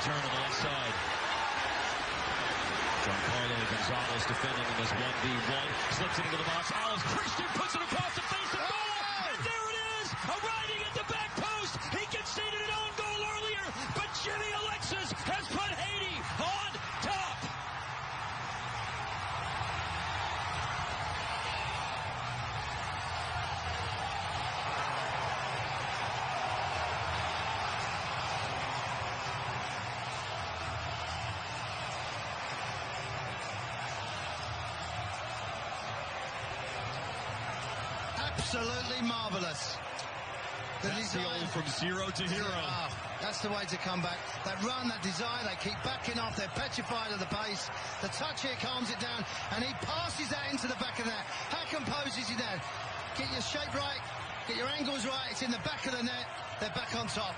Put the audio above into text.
return on the left side. Giancarlo Gonzalez defending in this 1v1. Slips it into the box. Alex Christian puts it across the face of goal. And there it is. Arriving at the back post. He conceded an own goal earlier. But Jimmy Alexis has put Haiti on top. Absolutely marvellous. That's the old from zero to hero. That's the way to come back. That run, that desire, they keep backing off. They're petrified of the pace. The touch here calms it down, and he passes that into the back of the net. How composes he then? Get your shape right, get your angles right. It's in the back of the net. They're back on top.